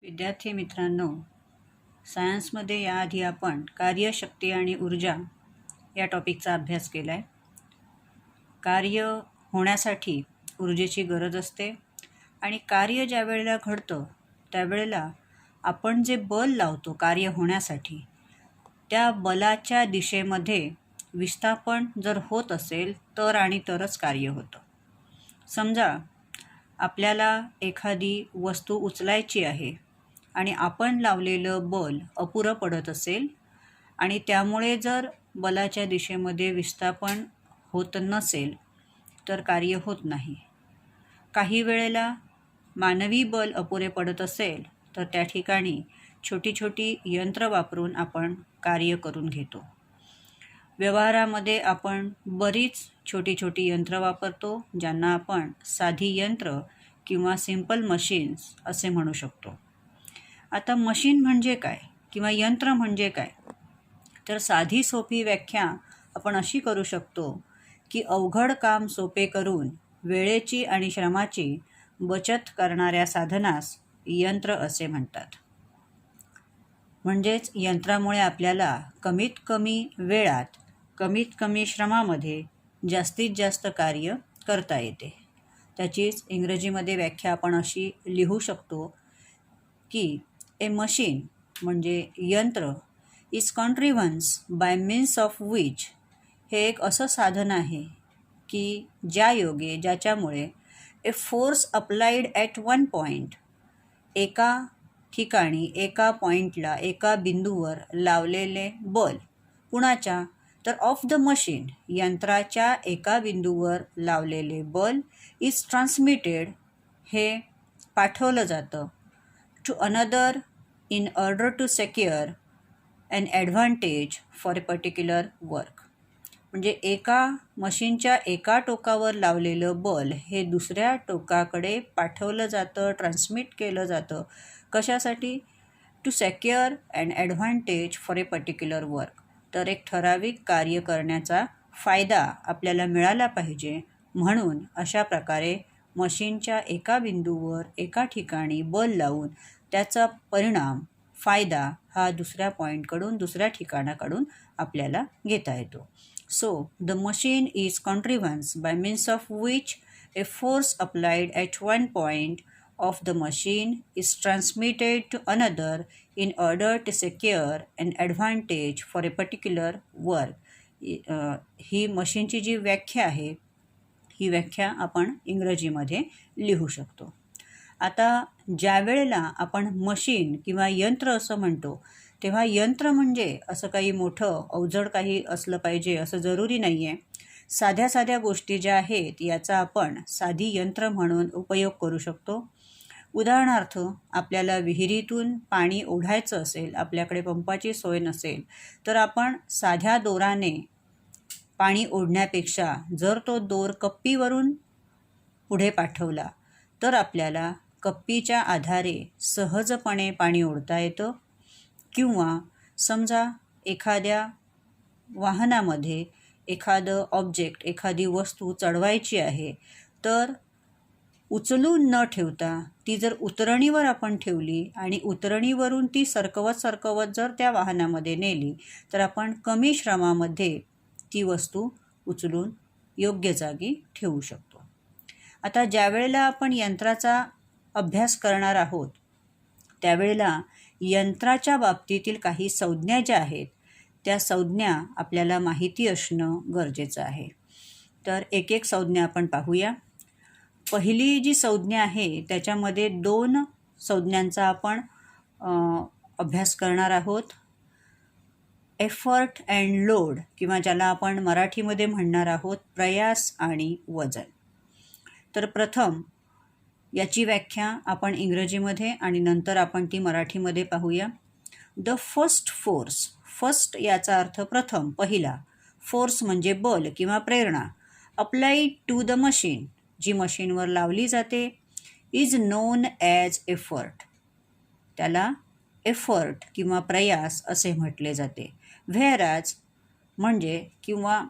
विद्यार्थी मित्रांनो, सायन्समध्ये याआधी आपण कार्यशक्ती आणि ऊर्जा या टॉपिकचा अभ्यास केला आहे. कार्य होण्यासाठी ऊर्जेची गरज असते आणि कार्य ज्या वेळेला घडतं त्यावेळेला आपण जे बल लावतो कार्य होण्यासाठी, त्या बलाच्या दिशेमध्ये विस्थापन जर होत असेल तर आणि तरच कार्य होतं. समजा आपल्याला एखादी वस्तू उचलायची आहे आणि आपण लावलेलं बल अपुरं पडत असेल आणि त्यामुळे जर बलाच्या दिशेमध्ये विस्थापन होत नसेल तर कार्य होत नाही. काही वेळेला मानवी बल अपुरे पडत असेल तर त्या ठिकाणी छोटी छोटी यंत्र वापरून आपण कार्य करून घेतो. व्यवहारामध्ये आपण बरीच छोटी छोटी यंत्र वापरतो, ज्यांना आपण साधी यंत्र किंवा सिंपल मशीन्स असे म्हणू शकतो. आता मशीन म्हणजे काय किंवा यंत्र म्हणजे काय, तर साधी सोपी व्याख्या आपण अशी करू शकतो की अवघड काम सोपे करून वेळेची आणि श्रमाची बचत करणाऱ्या साधनास यंत्र असे म्हणतात. म्हणजेच यंत्रामुळे आपल्याला कमीत कमी वेळात कमीत कमी श्रमामध्ये जास्तीत जास्त कार्य करता येते. त्याचीच इंग्रजीमध्ये व्याख्या आपण अशी लिहू शकतो की ए मशीन म्हणजे यंत्र is contrivance by means of which, हे एक असं साधन आहे की ज्याच्यामुळे a force applied at one point, एका ठिकाणी एका पॉईंटला एका बिंदूवर लावलेले बल, कुणाच्या तर ऑफ द मशीन, यंत्राच्या एका बिंदूवर लावलेले बल इज ट्रान्समिटेड, हे पाठवलं जातं to another in order to secure an advantage for a particular work. म्हणजे एका मशीनच्या एका टोकावर लावलेलं बल हे दुसऱ्या टोकाकडे पाठवलं जातं, ट्रान्समिट केलं जातं. कशासाठी? To secure an advantage for a particular work, तर एक ठराविक कार्य करण्याचा फायदा आपल्याला मिळाला पाहिजे म्हणून अशा प्रकारे मशीनच्या एका बिंदूवर एका ठिकाणी बल लावून त्याचा परिणाम, फायदा हा दुसऱ्या पॉईंटकडून दुसऱ्या ठिकाणाकडून आपल्याला घेता येतो. So the machine is contrivance by means of which a force applied at one point of the machine is transmitted to another in order to secure an advantage for a particular work. ही मशीनची जी व्याख्या आहे, ही व्याख्या आपण इंग्रजीमध्ये लिहू शकतो. आता ज्या वेळेला आपण मशीन किंवा यंत्र असं म्हणतो तेव्हा यंत्र म्हणजे असं काही मोठं अवजड काही असलं पाहिजे असं जरुरी नाही आहे. साध्या साध्या गोष्टी ज्या आहेत याचा आपण साधी यंत्र म्हणून उपयोग करू शकतो. उदाहरणार्थ, आपल्याला विहिरीतून पाणी ओढायचं असेल, आपल्याकडे पंपाची सोय नसेल तर आपण साध्या दोराने पाणी ओढण्यापेक्षा जर तो दोर कप्पीवरून पुढे पाठवला तर आपल्याला कप्पीच्या आधारे सहजपणे पाणी ओढता येतं. किंवा समजा एखाद्या वाहनामध्ये एखादं ऑब्जेक्ट, एखादी वस्तू चढवायची आहे तर उचलून न ठेवता ती जर उतरणीवर आपण ठेवली आणि उतरणीवरून ती सरकवत जर त्या वाहनामध्ये नेली तर आपण कमी श्रमामध्ये ती वस्तू उचलून योग्य जागी ठेवू शकतो. आता ज्या वेळेला आपण यंत्राचा अभ्यास करणार आहोत त्यावेळेला यंत्राच्या बाबतीतील काही संज्ञा ज्या आहेत त्या संज्ञा आपल्याला माहिती असणं गरजेचं आहे. तर एक एक संज्ञा आपण पाहूया. पहिली जी संज्ञा आहे त्याच्यामध्ये दोन संज्ञांचा आपण अभ्यास करणार आहोत. एफर्ट अँड लोड, किंवा ज्याला आपण मराठीमध्ये म्हणणार आहोत प्रयास आणि वजन. तर प्रथम याची व्याख्या आपण इंग्रजीमध्ये आणि नंतर आपण ती मराठीमध्ये पाहूया. द फर्स्ट फोर्स, फर्स्ट याचा अर्थ प्रथम, पहिला, फोर्स म्हणजे बल किंवा प्रेरणा, अप्लाइड टू द मशीन, जी मशीनवर लावली जाते, इज नोन ॲज एफर्ट, त्याला एफर्ट किंवा प्रयास असे म्हटले जाते. व्हेअरॅज म्हणजे किंवा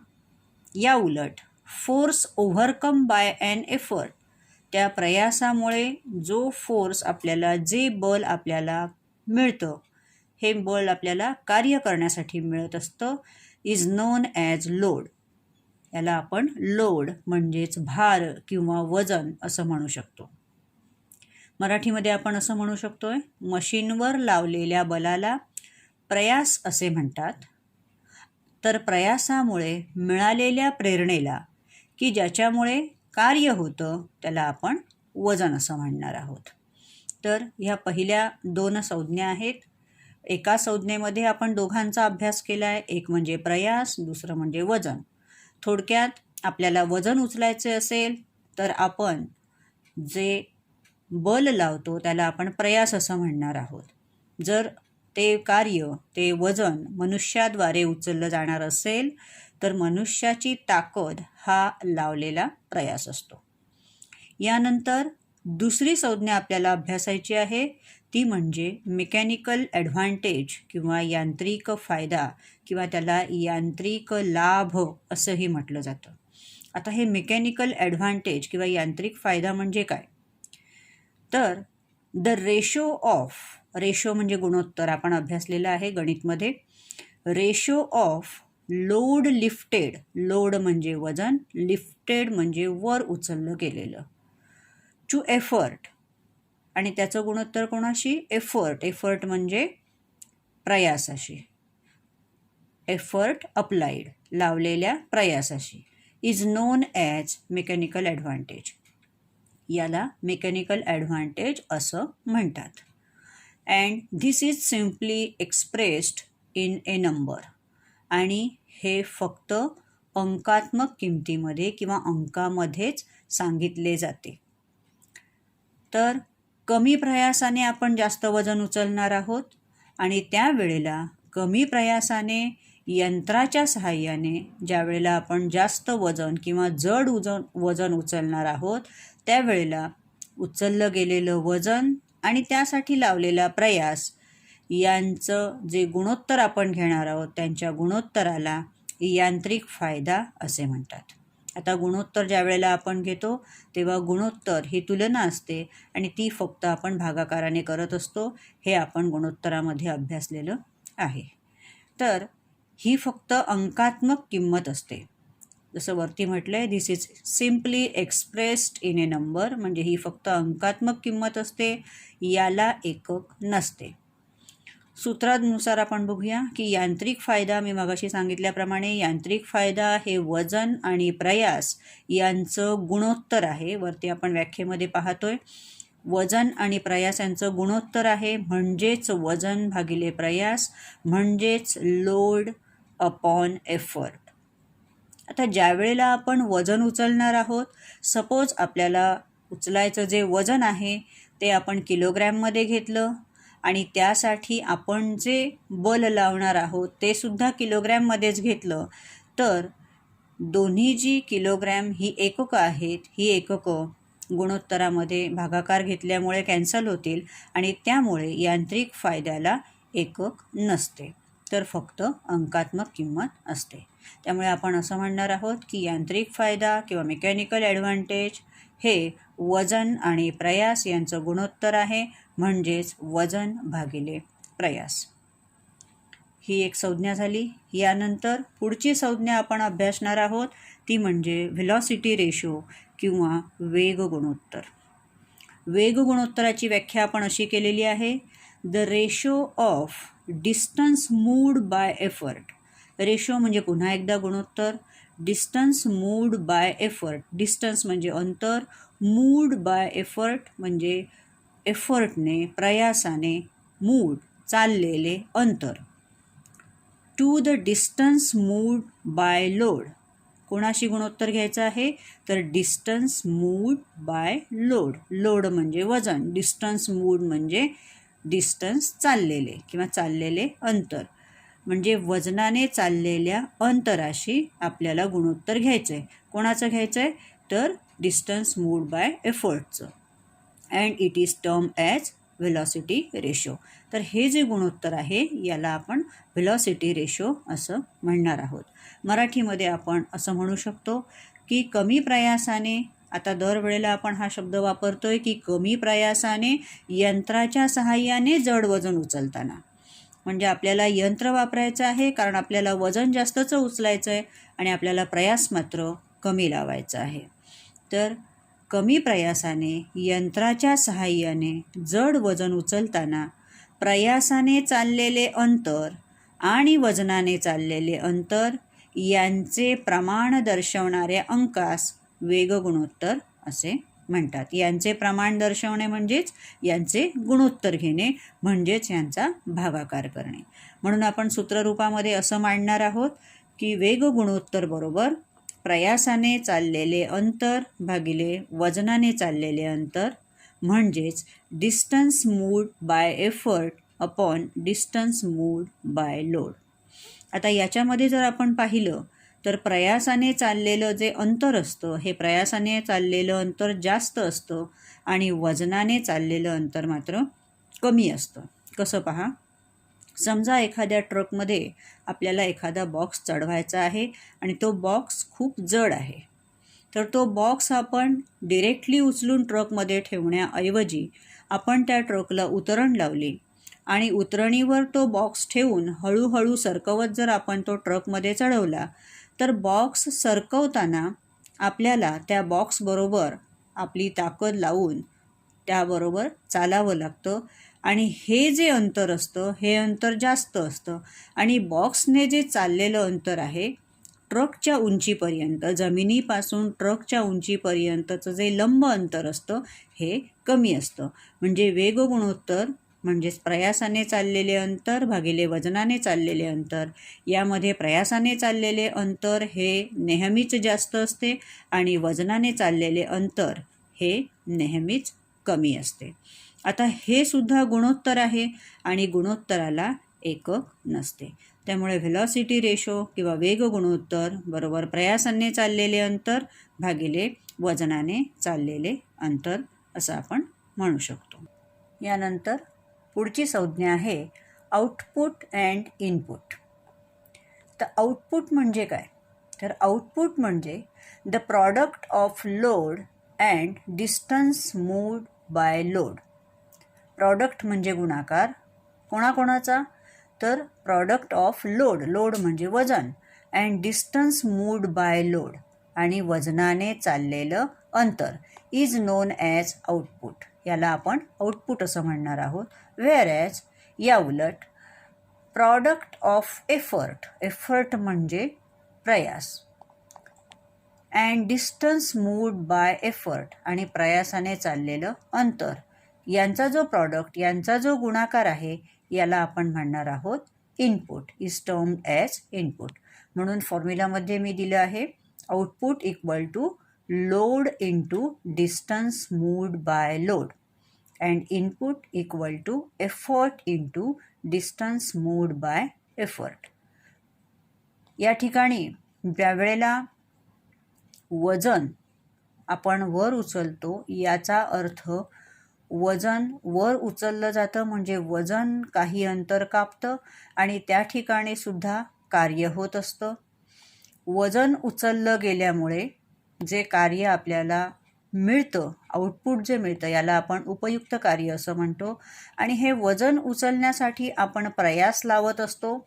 या उलट force overcome by an effort, त्या प्रयासामुळे जो फोर्स आपल्याला, जे बल आपल्याला मिळतं, हे बल आपल्याला कार्य करण्यासाठी मिळत असतं, इज नोन ॲज लोड. याला आपण लोड म्हणजेच भार किंवा वजन असं म्हणू शकतो. मराठीमध्ये आपण असं म्हणू शकतोय, मशीनवर लावलेल्या बलाला प्रयास असे म्हणतात. तर प्रयासामुळे मिळालेल्या प्रेरणेला, की ज्याच्यामुळे कार्य होतं, त्याला आपण वजन असं म्हणणार आहोत. तर ह्या पहिल्या 2 संज्ञा आहेत. एका संज्ञेमध्ये आपण दोघांचा अभ्यास केला आहे. एक म्हणजे प्रयास, दुसरं म्हणजे वजन. थोडक्यात आपल्याला वजन उचलायचे असेल तर आपण जे बल लावतो त्याला आपण प्रयास असं म्हणणार आहोत. जर ते कार्य, ते वजन मनुष्याद्वारे उचललं जाणार असेल तर मनुष्याची ताकद हा लावलेला प्रयास असतो. यानंतर दुसरी संज्ञा आपल्याला अभ्यासायची आहे, ती म्हणजे मेकॅनिकल ॲडव्हान्टेज किंवा यांत्रिक फायदा, किंवा त्याला यांत्रिक लाभ असंही म्हटलं जातं. आता हे मेकॅनिकल ॲडव्हान्टेज किंवा यांत्रिक फायदा म्हणजे काय? तर द रेशो ऑफ, रेशो म्हणजे गुणोत्तर, आपण अभ्यासलेलं आहे गणितमध्ये. Ratio of load lifted, load म्हणजे वजन, लिफ्टेड म्हणजे वर उचललं गेलेलं, टू एफर्ट, आणि त्याचं गुणोत्तर कोणाशी? एफर्ट. एफर्ट म्हणजे प्रयासाशी, एफर्ट अप्लाइड, लावलेल्या प्रयासाशी, is known as mechanical advantage. याला मेकॅनिकल ॲडव्हान्टेज असं म्हणतात. And this is simply expressed in a number, आणि हे फक्त अंकात्मक किमतीमध्ये किंवा अंकामध्येच सांगितले जाते. तर कमी प्रयासाने आपण जास्त वजन उचलणार आहोत, आणि त्यावेळेला कमी प्रयासाने यंत्राच्या सहाय्याने ज्या वेळेला आपण जास्त वजन किंवा जड वजन उचलणार आहोत, त्यावेळेला उचललं गेलेलं वजन आणि त्यासाठी लावलेला प्रयास यांचं जे गुणोत्तर आपण घेणार आहोत, त्यांच्या गुणोत्तराला यांत्रिक फायदा असे म्हणतात. आता गुणोत्तर ज्या वेळेला आपण घेतो तेव्हा गुणोत्तर ही तुलना असते, आणि ती फक्त आपण भागाकाराने करत असतो. हे आपण गुणोत्तरामध्ये अभ्यासलेलं आहे. तर ही फक्त अंकात्मक किंमत असते. जसं वरती म्हटलं आहे, this is simply expressed in a number, म्हणजे ही फक्त अंकात्मक किंमत असते, याला एकक नसते. सूत्रानुसार आपण बघूया की यांत्रिक फायदा, मी मगाशी सांगितल्याप्रमाणे यांत्रिक फायदा हे वजन आणि प्रयास यांचं गुणोत्तर आहे. वरती आपण व्याख्येमध्ये पाहतोय, वजन आणि प्रयास यांचं गुणोत्तर आहे, म्हणजेच वजन भागिले प्रयास, म्हणजेच लोड अपॉन एफर्ट. आता ज्या वेळेला आपण वजन उचलणार आहोत, सपोज आपल्याला उचलायचं जे वजन आहे ते आपण किलोग्रॅममध्ये घेतलं, आणि त्यासाठी आपण जे बल लावणार आहोत ते सुद्धा किलोग्रॅममध्येच घेतलं, तर दोन्ही जी किलोग्रॅम ही एककं आहेत, ही एककं गुणोत्तरामध्ये भागाकार घेतल्यामुळे कॅन्सल होतील, आणि त्यामुळे यांत्रिक फायद्याला एकक नसते, तर फक्त अंकात्मक किंमत असते. त्यामुळे आपण असं म्हणणार आहोत की यांत्रिक फायदा किंवा मेकॅनिकल ॲडव्हान्टेज हे वजन आणि प्रयास यांचं गुणोत्तर आहे, म्हणजेच वजन भागिले प्रयास. ही एक संज्ञा झाली. यानंतर पुढची संज्ञा आपण अभ्यासणार आहोत, ती म्हणजे व्हेलॉसिटी रेशो किंवा वेग गुणोत्तर. वेग गुणोत्तराची व्याख्या आपण अशी केलेली आहे, the ratio of distance moved by effort. Ratio म्हणजे पुन्हा एकदा गुणोत्तर, distance moved by effort, distance म्हणजे अंतर, मूव्ड बाय एफर्ट म्हणजे एफर्टने, प्रयासाने, मूव्ड चाललेले अंतर, to the distance moved by load. कोणाशी गुणोत्तर घ्यायचं आहे, तर distance moved by load. Load म्हणजे वजन, डिस्टन्स मूव्ड म्हणजे डिस्टन्स चाललेले किंवा चाललेले अंतर, म्हणजे वजनाने चाललेल्या अंतराशी आपल्याला गुणोत्तर घ्यायचं आहे. कोणाचं घ्यायचं आहे, तर डिस्टन्स मूव्ड बाय एफर्टचं, and it is term as velocity ratio. तर हे जे गुणोत्तर आहे याला आपण व्हेलॉसिटी रेशो असं म्हणणार आहोत. मराठीमध्ये आपण असं म्हणू शकतो की कमी प्रयासाने आता दरवेळेला आपण हा शब्द वापरतोय की कमी प्रयासाने यंत्राच्या सहाय्याने जड वजन उचलताना. म्हणजे आपल्याला यंत्र वापरायचं आहे कारण आपल्याला वजन जास्तच उचलायचं आहे आणि आपल्याला प्रयास मात्र कमी लावायचा आहे. तर कमी प्रयासाने यंत्राच्या सहाय्याने जड वजन उचलताना प्रयासाने चाललेले अंतर आणि वजनाने चाललेले अंतर यांचे प्रमाण दर्शवणाऱ्या अंकास वेग गुणोत्तर असे म्हणतात. यांचे प्रमाण दर्शवणे म्हणजेच यांचे गुणोत्तर घेणे, म्हणजेच यांचा भागाकार करणे. म्हणून आपण सूत्ररूपामध्ये असं मांडणार आहोत की वेग गुणोत्तर बरोबर प्रयासाने चाललेले अंतर भागिले वजनाने चाललेले अंतर, म्हणजेच distance moved by effort upon distance moved by load. आता याच्यामध्ये जर आपण पाहिलं तर प्रयासाने चाललेलं जे अंतर असतं हे प्रयासाने चाललेलं अंतर जास्त असतं आणि वजनाने चाललेलं अंतर मात्र कमी असतं. कसं पहा, समजा एखाद्या ट्रकमध्ये आपल्याला एखादा बॉक्स चढवायचा आहे आणि तो बॉक्स खूप जड आहे. तर तो बॉक्स आपण डिरेक्टली उचलून ट्रकमध्ये ठेवण्याऐवजी आपण त्या ट्रकला उतरण लावली आणि उतरणीवर तो बॉक्स ठेवून हळूहळू सरकवत जर आपण तो ट्रकमध्ये चढवला तर बॉक्स सरकवताना आपल्याला त्या बॉक्सबरोबर आपली ताकद लावून त्याबरोबर चालावं लागतं आणि हे जे अंतर असतं हे अंतर जास्त असतं आणि बॉक्सने जे चाललेलं अंतर आहे ट्रकच्या उंचीपर्यंत, जमिनीपासून ट्रकच्या उंचीपर्यंतचं जे लंब अंतर असतं हे कमी असतं. म्हणजे वेग गुणोत्तर म्हणजेच प्रयासाने चाललेले अंतर भागिले वजनाने चाललेले अंतर, यामध्ये प्रयासाने चाललेले अंतर हे नेहमीच जास्त असते आणि वजनाने चाललेले अंतर हे नेहमीच कमी असते. आता हे सुद्धा गुणोत्तर आहे आणि गुणोत्तराला एकक नसते. त्यामुळे व्हेलॉसिटी रेशो किंवा वेग गुणोत्तर बरोबर प्रयासाने चाललेले अंतर भागिले वजनाने चाललेले अंतर असं आपण म्हणू शकतो. यानंतर पुढची संज्ञा आहे आउटपुट अँड इनपुट. तर आउटपुट म्हणजे काय? तर आउटपुट म्हणजे the product of load and distance moved by load. Product म्हणजे गुणाकार कोणाकोणाचा? तर प्रॉडक्ट ऑफ लोड, लोड म्हणजे वजन, and distance moved by load आणि वजनाने चाललेलं अंतर इज नोन ॲज आउटपुट. याला आपण आउटपुट असं म्हणणार आहोत. वेअर ॲज या उलट प्रॉडक्ट ऑफ एफर्ट, एफर्ट म्हणजे प्रयास, and distance moved by effort आणि प्रयासाने चाललेलं अंतर यांचा जो प्रॉडक्ट, यांचा जो गुणाकार आहे याला आपण म्हणणार आहोत input, is termed as input. म्हणून फॉर्म्युलामध्ये मी दिलं आहे output equal to load into distance moved by load and input equal to effort into distance moved by effort. या ठिकाणी ज्यावेळेला वजन आपण वर उचलतो याचा अर्थ वजन वर उचललं जातं म्हणजे वजन काही अंतर कापतं आणि त्या ठिकाणी सुद्धा कार्य होत असतं. वजन उचललं गेल्यामुळे जे कार्य आपल्याला मिळतं, आउटपुट जे मिळतं याला आपण उपयुक्त कार्य असं म्हणतो. आणि हे वजन उचलण्यासाठी आपण प्रयास लावत असतो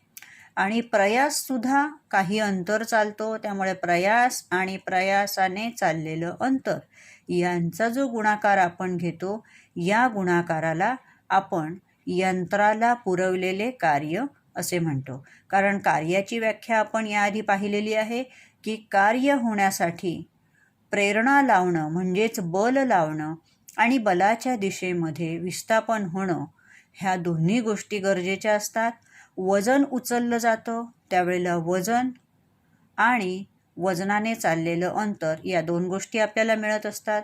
आणि प्रयाससुद्धा काही अंतर चालतो. त्यामुळे प्रयास आणि प्रयासाने चाललेलं अंतर यांचा जो गुणाकार आपण घेतो या गुणाकाराला आपण यंत्राला पुरवलेले कार्य असे म्हणतो. कारण कार्याची व्याख्या आपण याआधी पाहिलेली आहे की कार्य होण्यासाठी प्रेरणा लावणं म्हणजेच बल लावणं आणि बलाच्या दिशेमध्ये विस्थापन होणं ह्या दोन्ही गोष्टी गरजेच्या असतात. वजन उचललं जातं त्यावेळेला वजन आणि वजनाने चाललेलं अंतर या दोन गोष्टी आपल्याला मिळत असतात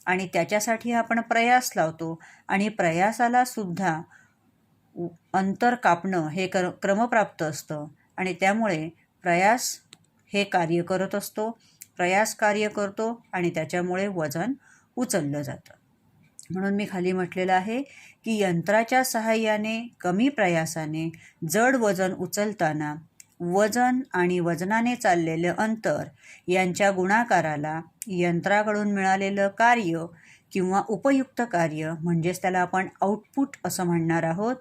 आणि त्याच्यासाठी आपण प्रयास लावतो आणि प्रयासाला सुद्धा अंतर कापणं हे क्रमप्राप्त असतं आणि त्यामुळे प्रयास हे कार्य करत असतो, प्रयास कार्य करतो आणि त्याच्यामुळे वजन उचललं जातं. म्हणून मी खाली म्हटलेलं आहे की यंत्राच्या सहाय्याने कमी प्रयासाने जड वजन उचलताना वजन आणि वजनाने चाललेलं अंतर यांच्या गुणाकाराला यंत्राकडून मिळालेलं कार्य किंवा उपयुक्त कार्य म्हणजेच त्याला आपण आउटपुट असं म्हणणार आहोत,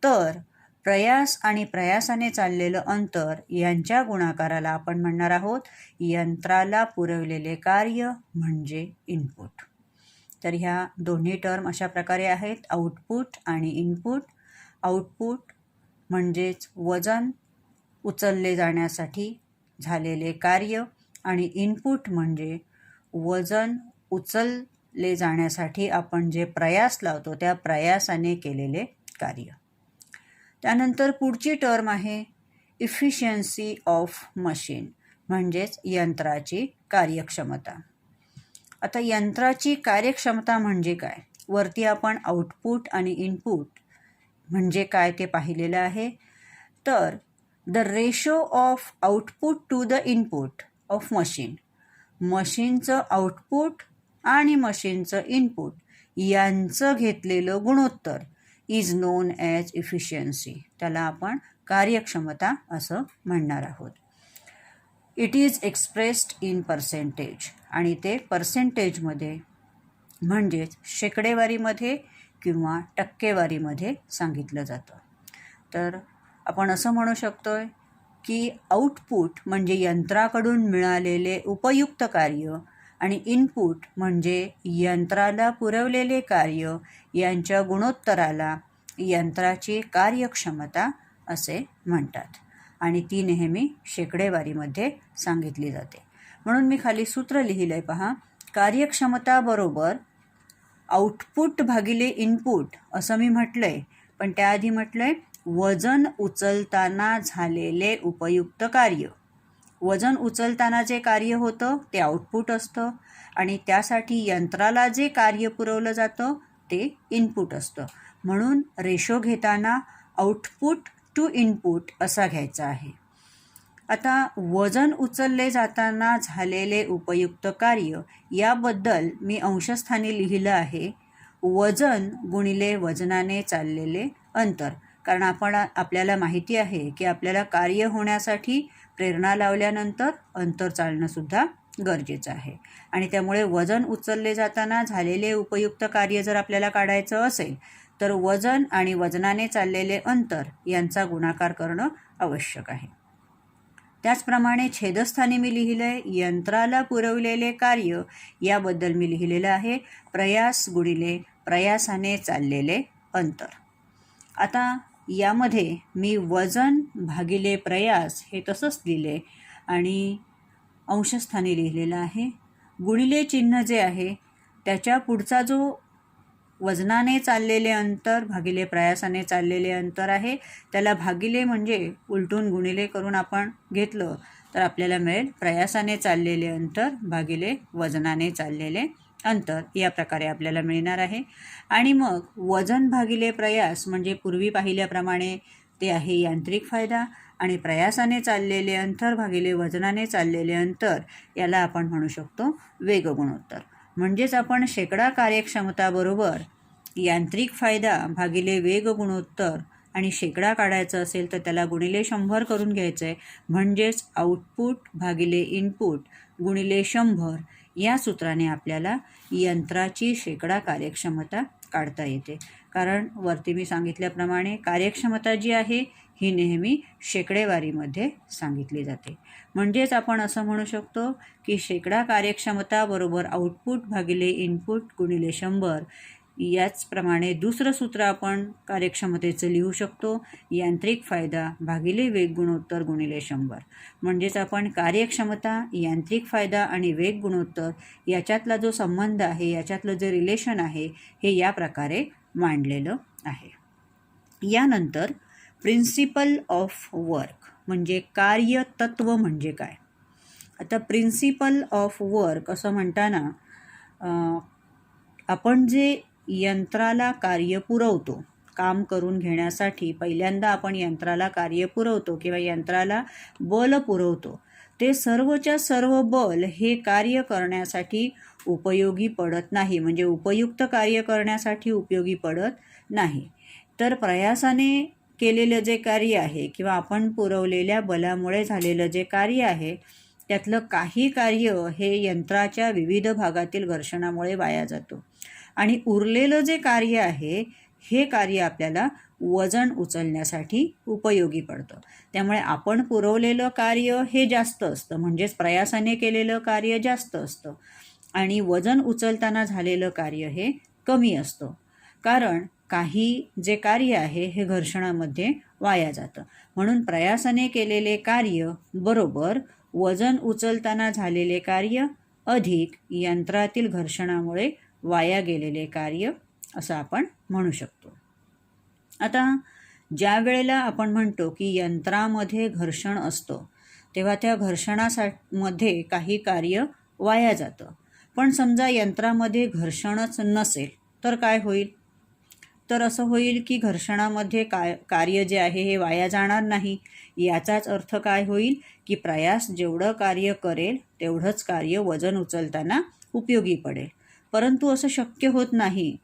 तर प्रयास आणि प्रयासाने चाललेलं अंतर यांच्या गुणाकाराला आपण म्हणणार आहोत यंत्राला पुरवलेले कार्य म्हणजे इनपुट. तर ह्या दोन्ही टर्म अशा प्रकारे आहेत, आउटपुट आणि इनपुट. आउटपुट म्हणजेच वजन उचलले जाण्यासाठी झालेले कार्य आणि इनपुट म्हणजे वजन उचलले जाण्यासाठी आपण जे प्रयास लावतो त्या प्रयासाने केलेले कार्य. त्यानंतर पुढची टर्म आहे इफिशियन्सी ऑफ मशीन म्हणजेच यंत्राची कार्यक्षमता. आता यंत्राची कार्यक्षमता म्हणजे काय? वरती आपण आउटपुट आणि इनपुट म्हणजे काय ते पाहिलेलं आहे. तर the ratio of output to the input of machine, मशीनचं आउटपुट आणि मशीनचं इनपुट यांचं घेतलेलं गुणोत्तर इज नोन ॲज इफिशियन्सी, त्याला आपण कार्यक्षमता असं म्हणणार आहोत. It is expressed in percentage आणि ते पर्सेंटेजमध्ये म्हणजेच शेकडेवारीमध्ये किंवा टक्केवारीमध्ये सांगितलं जातं. तर आपण असं म्हणू शकतोय की आउटपुट म्हणजे यंत्राकडून मिळालेले उपयुक्त कार्य आणि इनपुट म्हणजे यंत्राला पुरवलेले कार्य यांच्या गुणोत्तराला यंत्राची कार्यक्षमता असे म्हणतात आणि ती नेहमी शेकडेवारीमध्ये सांगितली जाते. म्हणून मी खाली सूत्र लिहिलं आहे पहा, कार्यक्षमता बरोबर आउटपुट भागिले इनपुट असं मी म्हटलं आहे, पण त्याआधी म्हटलं आहे वजन उचलताना झालेले उपयुक्त कार्य. वजन उचलताना जे कार्य होतं ते आउटपुट असतं आणि त्यासाठी यंत्राला जे कार्य पुरवलं जातं ते इनपुट असतं. म्हणून रेशो घेताना आउटपुट टू इनपुट असा घ्यायचा आहे. आता वजन उचलले जाताना झालेले उपयुक्त कार्य याबद्दल मी अंशस्थानी लिहिलं आहे वजन गुणिले वजनाने चाललेले अंतर. कारण आपल्याला माहिती आहे की आपल्याला कार्य होण्यासाठी प्रेरणा लावल्यानंतर अंतर चालणंसुद्धा गरजेचं आहे आणि त्यामुळे वजन उचलले जाताना झालेले उपयुक्त कार्य जर आपल्याला काढायचं असेल तर वजन आणि वजनाने चाललेले अंतर यांचा गुणाकार करणं आवश्यक आहे. त्याचप्रमाणे छेदस्थानी मी लिहिलं आहे यंत्राला पुरवलेले कार्य याबद्दल मी लिहिलेलं आहे प्रयास गुणिले प्रयासाने चाललेले अंतर. आता यामध्ये मी वजन भागिले प्रयास हे तसंच लिहिले आणि अंशस्थानी लिहिलेलं आहे. गुणिले चिन्ह जे आहे त्याच्या पुढचा जो वजनाने चाललेले अंतर भागिले प्रयासाने चाललेले अंतर आहे त्याला भागिले म्हणजे उलटून गुणिले करून आपण घेतलं तर आपल्याला मिळेल प्रयासाने चाललेले अंतर भागिले वजनाने चाललेले अंतर या प्रकारे आपल्याला मिळणार आहे. आणि मग वजन भागिले प्रयास म्हणजे पूर्वी पाहिल्याप्रमाणे ते आहे यांत्रिक फायदा आणि प्रयासाने चाललेले अंतर भागिले वजनाने चाललेले अंतर याला आपण म्हणू शकतो वेग गुणोत्तर. म्हणजेच आपण शेकडा कार्यक्षमता बरोबर यांत्रिक फायदा भागिले वेग गुणोत्तर आणि शेकडा काढायचं असेल तर त्याला गुणिले 100 करून घ्यायचं आहे. म्हणजेच आउटपुट भागिले इनपुट गुणिले 100 या सूत्राने आपल्याला यंत्राची शेकडा कार्यक्षमता काढता येते. कारण वरती मी सांगितल्याप्रमाणे कार्यक्षमता जी आहे ही नेहमी शेकडेवारीमध्ये सांगितली जाते. म्हणजेच आपण असं म्हणू शकतो की शेकडा कार्यक्षमता बरोबर आउटपुट भागिले इनपुट गुणिले 100. याचप्रमाणे दुसरं सूत्र आपण कार्यक्षमतेचं लिहू शकतो यांत्रिक फायदा भागिले वेग गुणोत्तर गुणिले 100. म्हणजेच आपण कार्यक्षमता यांत्रिक फायदा आणि वेग गुणोत्तर याच्यातला जो संबंध आहे याच्यातलं जे रिलेशन आहे हे या प्रकारे मांडलेलं आहे. यानंतर प्रिन्सिपल ऑफ वर्क म्हणजे कार्यतत्व म्हणजे काय. आता प्रिन्सिपल ऑफ वर्क असं म्हणताना आपण जे यंत्राला कार्य पुरवतो काम करून घेण्यासाठी पहिल्यांदा आपण यंत्राला कार्य पुरवतो किंवा यंत्राला बल पुरवतो ते सर्वच्या सर्व बल हे कार्य करण्यासाठी उपयोगी पडत नाही म्हणजे उपयुक्त कार्य करण्यासाठी उपयोगी पडत नाही. तर प्रयासाने केलेलं जे कार्य आहे किंवा आपण पुरवलेल्या बलामुळे झालेलं जे कार्य आहे त्यातलं काही कार्य हे यंत्राच्या विविध भागातील घर्षणामुळे वाया जातं आणि उरलेलं जे कार्य आहे हे कार्य आपल्याला वजन उचलण्यासाठी उपयोगी पडतं. त्यामुळे आपण पुरवलेलं कार्य हे जास्त असतं, म्हणजेच प्रयासाने केलेलं कार्य जास्त असतं आणि वजन उचलताना झालेलं कार्य हे कमी असतं. कारण काही जे कार्य आहे हे घर्षणामध्ये वाया जातं. म्हणून प्रयासाने केलेले कार्य बरोबर वजन उचलताना झालेले कार्य अधिक यंत्रातील घर्षणामुळे वाया गेलेले कार्य असं आपण म्हणू शकतो. आता ज्या वेळेला आपण म्हणतो की यंत्रामध्ये घर्षण असतं तेव्हा त्या घर्षणामध्ये काही कार्य वाया जातं. पण समजा यंत्रामध्ये घर्षणच नसेल तर काय होईल? तर असं होईल की घर्षणामध्ये कार्य जे आहे हे वाया जाणार नाही. याचाच अर्थ काय होईल की प्रयास जेवढं कार्य करेल तेवढंच कार्य वजन उचलताना उपयोगी पडेल. परंतु असं शक्य होत नाही.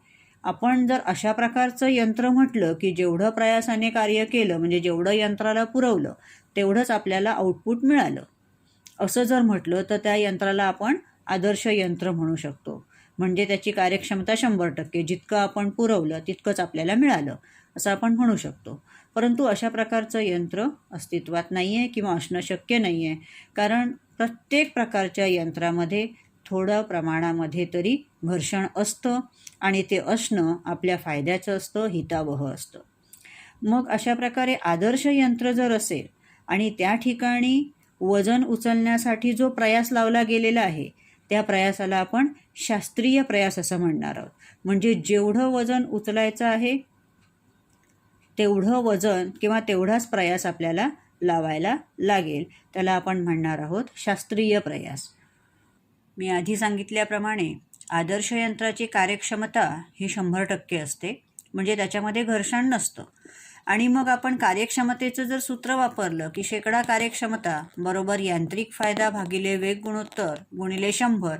आपण जर अशा प्रकारचं यंत्र म्हटलं की जेवढं प्रयासाने कार्य केलं म्हणजे जेवढं यंत्राला पुरवलं तेवढंच आपल्याला आउटपुट मिळालं, असं जर म्हटलं तर त्या यंत्राला आपण आदर्श यंत्र म्हणू शकतो. म्हणजे त्याची कार्यक्षमता 100%, जितकं आपण पुरवलं तितकंच आपल्याला मिळालं असं आपण म्हणू शकतो. परंतु अशा प्रकारचं यंत्र अस्तित्वात नाही आहे किंवा असणं शक्य नाही आहे. कारण प्रत्येक प्रकारच्या यंत्रामध्ये थोडं प्रमाणामध्ये तरी घर्षण असतं आणि ते असणं आपल्या फायद्याचं असतं, हितावह असतं. मग अशा प्रकारे आदर्श यंत्र जर असेल आणि त्या ठिकाणी वजन उचलण्यासाठी जो प्रयास लावला गेलेला आहे त्या प्रयासाला आपण शास्त्रीय प्रयास असं म्हणणार आहोत. म्हणजे जेवढं वजन उचलायचं आहे तेवढं वजन किंवा तेवढाच प्रयास आपल्याला लावायला लागेल, त्याला आपण म्हणणार आहोत शास्त्रीय प्रयास. मी आधी सांगितल्याप्रमाणे आदर्श यंत्राची कार्यक्षमता ही 100% असते, म्हणजे त्याच्यामध्ये घर्षण नसतं. आणि मग आपण कार्यक्षमतेचं जर सूत्र वापरलं की शेकडा कार्यक्षमता बरोबर यांत्रिक फायदा भागिले वेग गुणोत्तर गुणिले 100.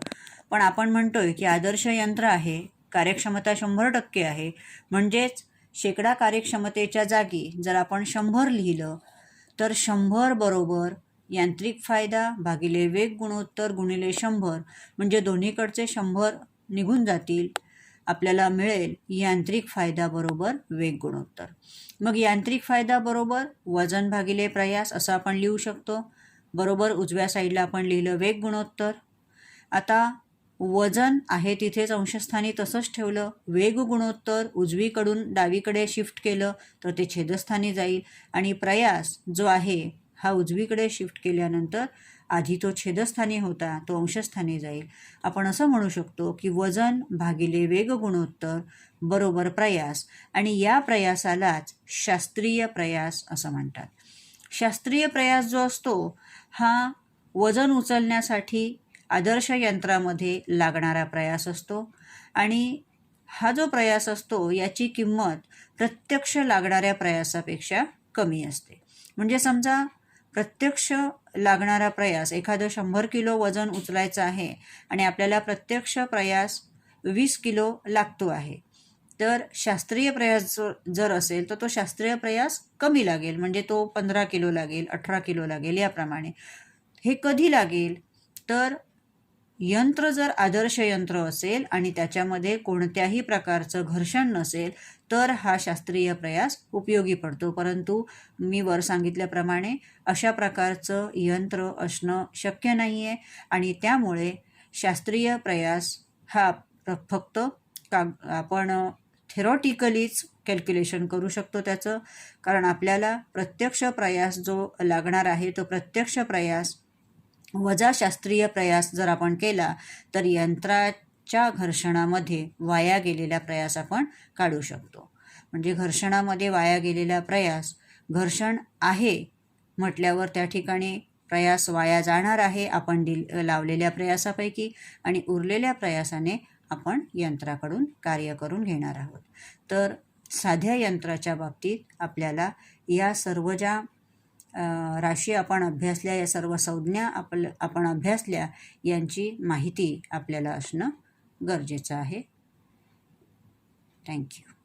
पण आपण म्हणतोय की आदर्श यंत्र आहे, कार्यक्षमता 100% आहे, म्हणजेच शेकडा कार्यक्षमतेच्या जागी जर आपण 100 लिहिलं तर 100 बरोबर यांत्रिक फायदा भागिले वेग गुणोत्तर गुणिले 100, म्हणजे दोन्हीकडचे 100 निघून जातील. आपल्याला मिळेल यांत्रिक फायदा बरोबर वेग गुणोत्तर. मग यांत्रिक फायदा बरोबर वजन भागिले प्रयास असं आपण लिहू शकतो. बरोबर उजव्या साईडला आपण लिहिलं वेग गुणोत्तर. आता वजन आहे तिथेच अंशस्थानी तसंच ठेवलं, वेग गुणोत्तर उजवीकडून डावीकडे शिफ्ट केलं तर ते छेदस्थानी जाईल आणि प्रयास जो आहे हा उजवीकडे शिफ्ट केल्यानंतर आधी तो छेदस्थानी होता तो अंशस्थानी जाईल. आपण असं म्हणू शकतो की वजन भागिले वेग गुणोत्तर बरोबर प्रयास, आणि या प्रयासालाच शास्त्रीय प्रयास असं म्हणतात. शास्त्रीय प्रयास जो असतो हा वजन उचलण्यासाठी आदर्श यंत्रामध्ये लागणारा प्रयास असतो आणि हा जो प्रयास असतो याची किंमत प्रत्यक्ष लागणाऱ्या प्रयासापेक्षा कमी असते. म्हणजे समजा प्रत्यक्ष लागणारा प्रयास एखादं 100 किलो वजन उचलायचं आहे आणि आपल्याला प्रत्यक्ष प्रयास 20 किलो लागतो आहे, तर शास्त्रीय प्रयास जर असेल तर तो शास्त्रीय प्रयास कमी लागेल, म्हणजे तो 15 किलो लागेल, 18 किलो लागेल याप्रमाणे. हे कधी लागेल तर यंत्र जर आदर्श यंत्र असेल आणि त्याच्यामध्ये कोणत्याही प्रकारचं घर्षण नसेल तर हा शास्त्रीय प्रयास उपयोगी पडतो. परंतु मी वर सांगितल्याप्रमाणे अशा प्रकारचं यंत्र असणं शक्य नाही आहे आणि त्यामुळे शास्त्रीय प्रयास हा फक्त आपण थेरॉटिकलीच कॅल्क्युलेशन करू शकतो त्याचं. कारण आपल्याला प्रत्यक्ष प्रयास जो लागणार आहे तो प्रत्यक्ष प्रयास वजा शास्त्रीय प्रयास जर आपण केला तर यंत्राच्या घर्षणामध्ये वाया गेलेला प्रयास आपण काढू शकतो. म्हणजे घर्षणामध्ये वाया गेलेला प्रयास, घर्षण आहे म्हटल्यावर त्या ठिकाणी प्रयास वाया जाणार आहे आपण लावलेल्या प्रयासापैकी, आणि उरलेल्या प्रयासाने आपण यंत्राकडून कार्य करून घेणार आहोत. तर साध्या यंत्राच्या बाबतीत आपल्याला या सर्व ज्या राशी आपण अभ्यासल्या, या सर्व संज्ञा आपण अभ्यासल्या यांची माहिती आपल्याला असणं गरजेचं आहे. थँक्यू.